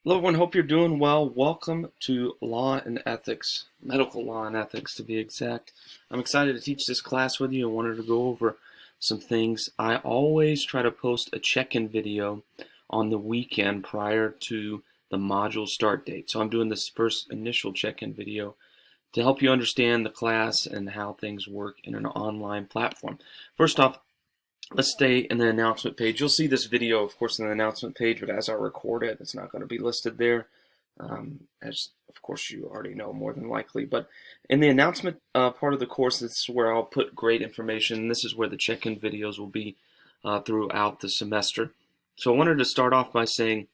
Hello everyone, hope you're doing well. Welcome to Law and Ethics, Medical Law and Ethics to be exact. I'm excited to teach this class with you. I wanted to go over some things. I always try to post a check-in video on the weekend prior to the module start date. So I'm doing this first initial check-in video to help you understand the class and how things work in an online platform. First off, let's stay in the announcement page. You'll see this video, of course, in the announcement page, but as I record it, it's not going to be listed there, as of course you already know more than likely. But in the announcement part of the course, this is where I'll put great information. This is where the check-in videos will be throughout the semester. So I wanted to start off by saying,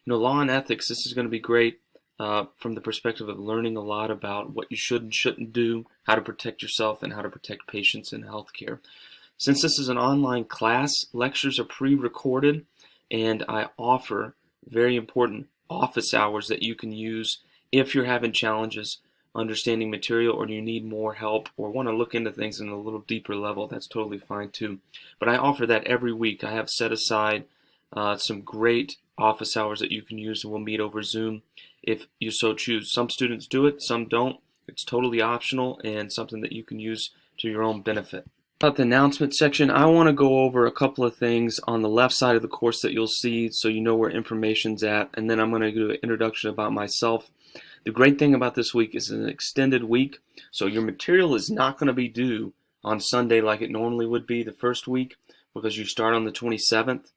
law and ethics, this is going to be great from the perspective of learning a lot about what you should and shouldn't do, how to protect yourself, and how to protect patients in healthcare. Since this is an online class, lectures are pre-recorded, and I offer very important office hours that you can use if you're having challenges understanding material, or you need more help, or want to look into things in a little deeper level. That's totally fine too. But I offer that every week. I have set aside some great office hours that you can use, and we'll meet over Zoom if you so choose. Some students do it, some don't. It's totally optional and something that you can use to your own benefit. About the announcement section, I want to go over a couple of things on the left side of the course that you'll see so you know where information's at, and then I'm going to do an introduction about myself. The great thing about this week is it's an extended week, so your material is not going to be due on Sunday like it normally would be the first week, because you start on the 27th,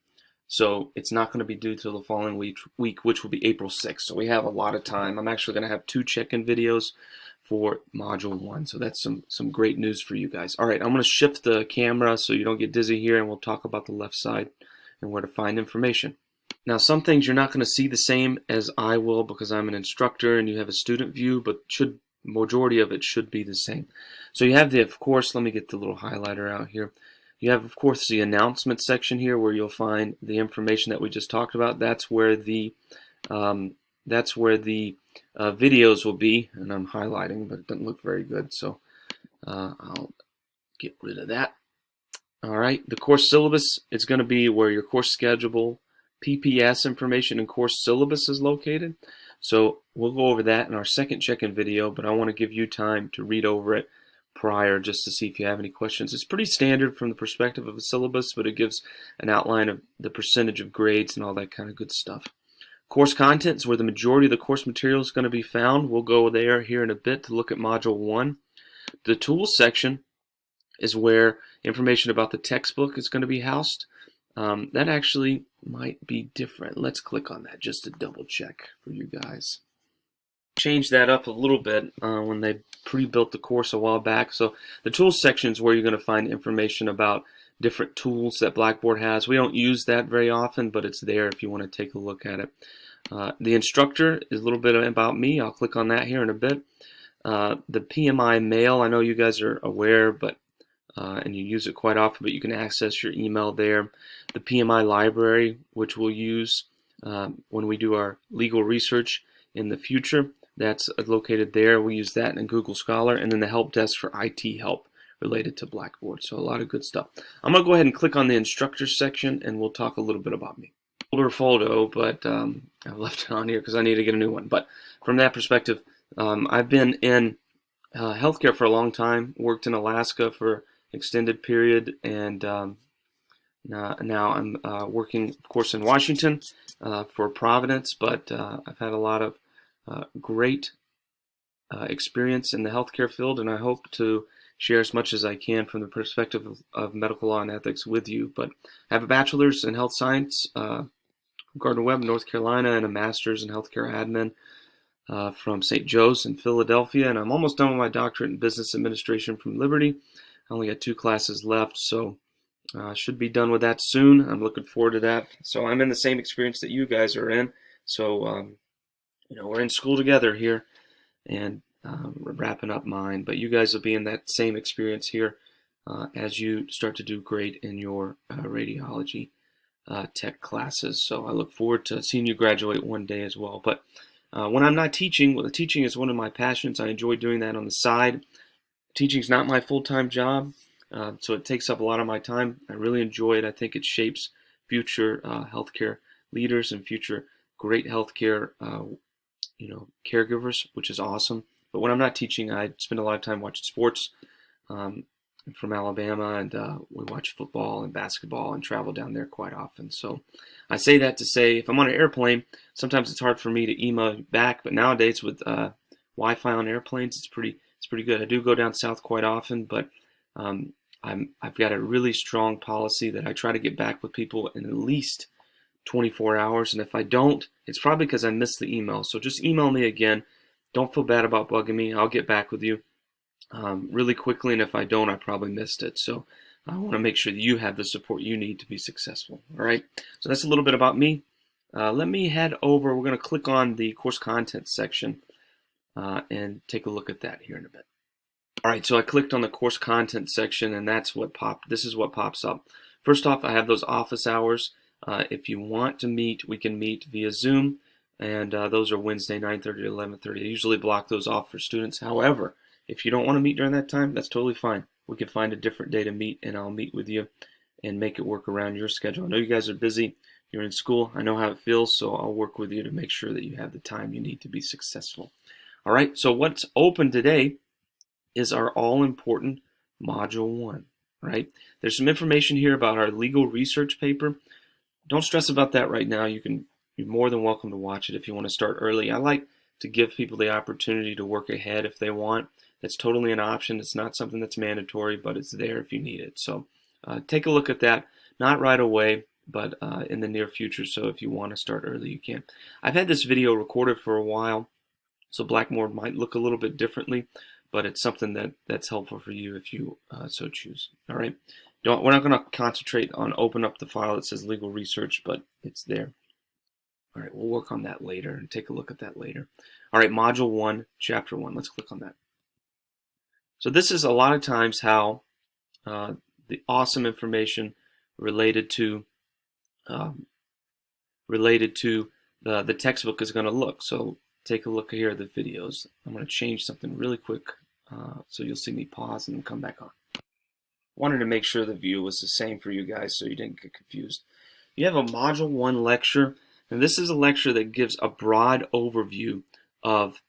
so it's not going to be due till the following week, which will be April 6th. So we have a lot of time. I'm actually going to have 2 check-in videos for Module 1. So that's some great news for you guys. All right, I'm going to shift the camera so you don't get dizzy here, and we'll talk about the left side and where to find information. Now, some things you're not going to see the same as I will because I'm an instructor and you have a student view, but majority of it should be the same. So you have of course, let me get the little highlighter out here. You have, of course, the announcement section here where you'll find the information that we just talked about. That's where the videos will be, and I'm highlighting, but it doesn't look very good, so I'll get rid of that. All right, the course syllabus is going to be where your course schedule, PPS information, and course syllabus is located. So we'll go over that in our second check-in video, but I want to give you time to read over it prior just to see if you have any questions. It's pretty standard from the perspective of a syllabus, but it gives an outline of the percentage of grades and all that kind of good stuff. Course content is where the majority of the course material is going to be found. We'll go there here in a bit to look at Module 1. The tools section is where information about the textbook is going to be housed. That actually might be different. Let's click on that just to double check for you guys. Change that up a little bit when they pre-built the course a while back. So the tools section is where you're going to find information about different tools that Blackboard has. We don't use that very often, but it's there if you want to take a look at it. The instructor is a little bit about me. I'll click on that here in a bit. The PMI mail, I know you guys are aware, but and you use it quite often, but you can access your email there. The PMI library, which we'll use when we do our legal research in the future, that's located there. We use that in Google Scholar. And then the help desk for IT help related to Blackboard. So a lot of good stuff. I'm going to go ahead and click on the instructor section, and we'll talk a little bit about me. Older photo, but I've left it on here because I need to get a new one. But from that perspective, I've been in healthcare for a long time, worked in Alaska for an extended period, and now I'm working, of course, in Washington for Providence, but I've had a lot of great experience in the healthcare field, and I hope to share as much as I can from the perspective of medical law and ethics with you. But I have a bachelor's in health science from Gardner-Webb, North Carolina, and a master's in healthcare admin from St. Joe's in Philadelphia, and I'm almost done with my doctorate in business administration from Liberty. I only got 2 classes left, so should be done with that soon. I'm looking forward to that. So I'm in the same experience that you guys are in. So we're in school together here, and we're wrapping up mine. But you guys will be in that same experience here as you start to do great in your radiology tech classes. So I look forward to seeing you graduate one day as well. But when I'm not teaching, well, teaching is one of my passions. I enjoy doing that on the side. Teaching is not my full-time job, so it takes up a lot of my time. I really enjoy it. I think it shapes future healthcare leaders and future great healthcare caregivers, which is awesome. But when I'm not teaching, I spend a lot of time watching sports. I'm from Alabama, and we watch football and basketball and travel down there quite often. So I say that to say, if I'm on an airplane, sometimes it's hard for me to email back. But nowadays with Wi-Fi on airplanes, it's pretty good. I do go down south quite often, but I've got a really strong policy that I try to get back with people in at least 24 hours. And if I don't, it's probably because I missed the email. So just email me again. Don't feel bad about bugging me. I'll get back with you really quickly. And if I don't, I probably missed it. So I want to make sure that you have the support you need to be successful. All right. So that's a little bit about me. Let me head over. We're going to click on the course content section and take a look at that here in a bit. All right, so I clicked on the course content section, and that's what this is what pops up. First off, I have those office hours. If you want to meet, we can meet via Zoom, and those are Wednesday 9:30 to 11:30. I usually block those off for students. However, if you don't want to meet during that time, that's totally fine. We can find a different day to meet, and I'll meet with you and make it work around your schedule. I know you guys are busy. You're in school. I know how it feels, so I'll work with you to make sure that you have the time you need to be successful. All right, so what's open today is our all-important Module 1, right? There's some information here about our legal research paper. Don't stress about that right now. You're more than welcome to watch it if you want to start early. I like to give people the opportunity to work ahead if they want. That's totally an option. It's not something that's mandatory, but it's there if you need it. So take a look at that. Not right away, but in the near future. So if you want to start early, you can. I've had this video recorded for a while, so Blackboard might look a little bit differently, but it's something that's helpful for you if you so choose. All right. We're not going to concentrate on open up the file that says legal research, but it's there. All right, we'll work on that later and take a look at that later. All right, Module 1, Chapter 1. Let's click on that. So this is a lot of times how the awesome information related to the textbook is going to look. So take a look here at the videos. I'm going to change something really quick so you'll see me pause and then come back on. Wanted to make sure the view was the same for you guys so you didn't get confused. You have a Module 1 lecture, and this is a lecture that gives a broad overview of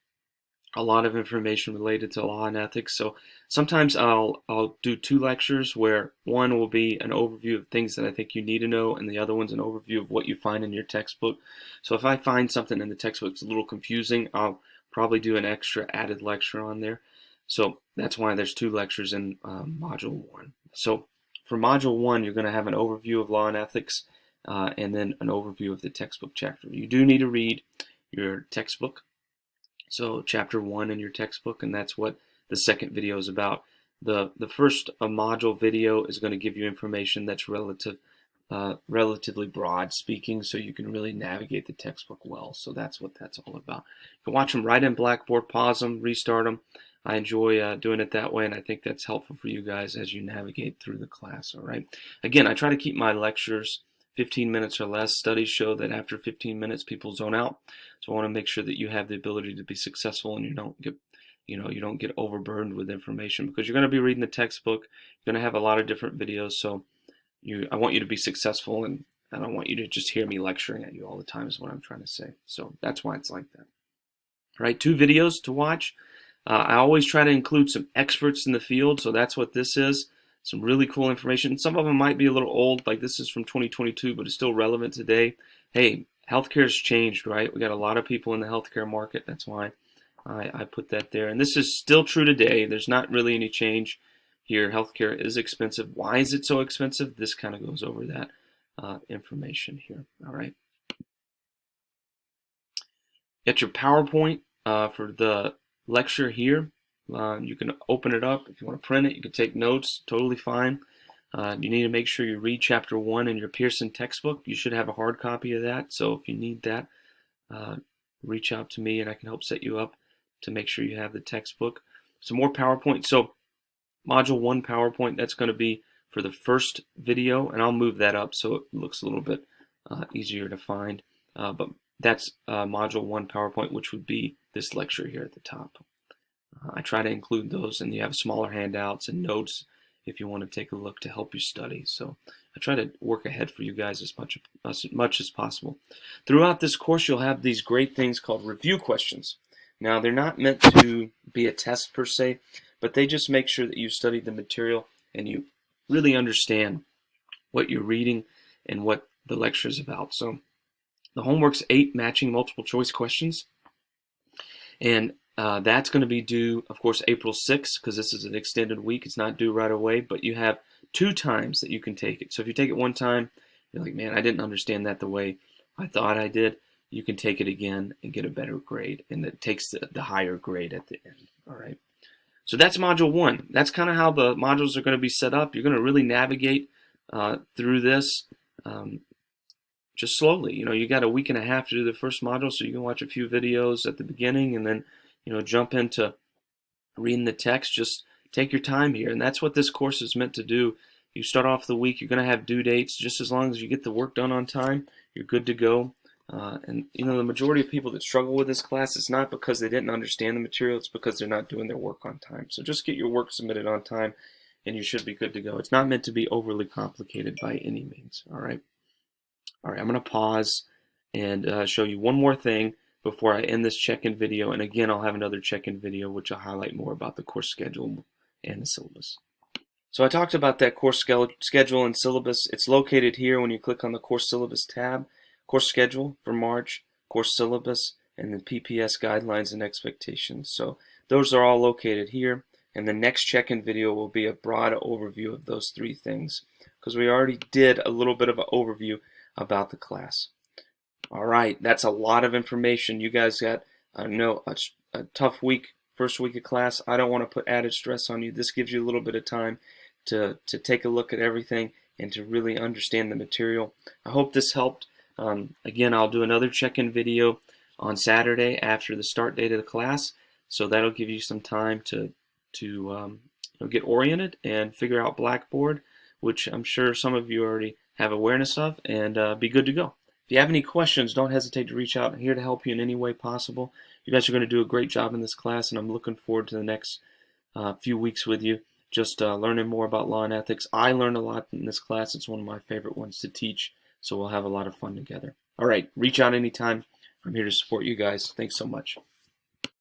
a lot of information related to law and ethics. So sometimes I'll do 2 lectures where one will be an overview of things that I think you need to know, and the other one's an overview of what you find in your textbook. So if I find something in the textbook that's a little confusing, I'll probably do an extra added lecture on there. So that's why there's 2 lectures in Module 1. So for Module 1, you're going to have an overview of law and ethics and then an overview of the textbook chapter. You do need to read your textbook. So Chapter 1 in your textbook, and that's what the second video is about. The first module video is going to give you information that's relatively broad speaking, so you can really navigate the textbook well. So that's what that's all about. You can watch them right in Blackboard, pause them, restart them. I enjoy doing it that way, and I think that's helpful for you guys as you navigate through the class. All right. Again, I try to keep my lectures 15 minutes or less. Studies show that after 15 minutes, people zone out. So I want to make sure that you have the ability to be successful and you don't get overburdened with information, because you're going to be reading the textbook. You're going to have a lot of different videos. So I want you to be successful, and I don't want you to just hear me lecturing at you all the time is what I'm trying to say. So that's why it's like that. All right, 2 videos to watch. I always try to include some experts in the field, so that's what this is. Some really cool information. Some of them might be a little old, like this is from 2022, but it's still relevant today. Hey, healthcare has changed, right? We got a lot of people in the healthcare market. That's why I put that there. And this is still true today. There's not really any change here. Healthcare is expensive. Why is it so expensive? This kind of goes over that information here. All right. Get your PowerPoint for the lecture here. You can open it up. If you want to print it, you can take notes. Totally fine. You need to make sure you read Chapter 1 in your Pearson textbook. You should have a hard copy of that. So if you need that, reach out to me and I can help set you up to make sure you have the textbook. Some more PowerPoint. So Module 1 PowerPoint, that's going to be for the first video, and I'll move that up so it looks a little bit easier to find. But that's Module 1 PowerPoint, which would be this lecture here at the top. I try to include those, and you have smaller handouts and notes if you want to take a look to help you study. So I try to work ahead for you guys as much as possible. Throughout this course, you'll have these great things called review questions. Now, they're not meant to be a test per se, but they just make sure that you studied the material and you really understand what you're reading and what the lecture is about. So the homework's 8 matching multiple choice questions, and that's going to be due, of course, April 6th, because this is an extended week. It's not due right away, but you have 2 times that you can take it. So if you take it one time, you're like, man, I didn't understand that the way I thought I did, you can take it again and get a better grade, and it takes the higher grade at the end. All right. So that's Module 1. That's kind of how the modules are going to be set up. You're going to really navigate through this just slowly. You got a week and a half to do the first module, so you can watch a few videos at the beginning and then jump into reading the text. Just take your time here, and that's what this course is meant to do. You start off the week, you're going to have due dates. Just as long as you get the work done on time, you're good to go. And the majority of people that struggle with this class, it's not because they didn't understand the material, it's because they're not doing their work on time. So just get your work submitted on time, and you should be good to go. It's not meant to be overly complicated by any means. All right, I'm going to pause and show you one more thing before I end this check-in video. And again, I'll have another check-in video which I'll highlight more about the course schedule and the syllabus. So I talked about that course schedule and syllabus. It's located here when you click on the course syllabus tab. Course schedule for March, course syllabus, and the PPS guidelines and expectations. So those are all located here, and the next check-in video will be a broad overview of those 3 things, because we already did a little bit of an overview about the class. All right, that's a lot of information. You guys got a tough week, first week of class. I don't want to put added stress on you. This gives you a little bit of time to take a look at everything and to really understand the material. I hope this helped. Again, I'll do another check-in video on Saturday after the start date of the class, so that'll give you some time to get oriented and figure out Blackboard, which I'm sure some of you already have awareness of, and be good to go. If you have any questions, don't hesitate to reach out. I'm here to help you in any way possible. You guys are going to do a great job in this class, and I'm looking forward to the next few weeks with you, just learning more about law and ethics. I learned a lot in this class. It's one of my favorite ones to teach. So we'll have a lot of fun together. All right, reach out anytime. I'm here to support you guys. Thanks so much.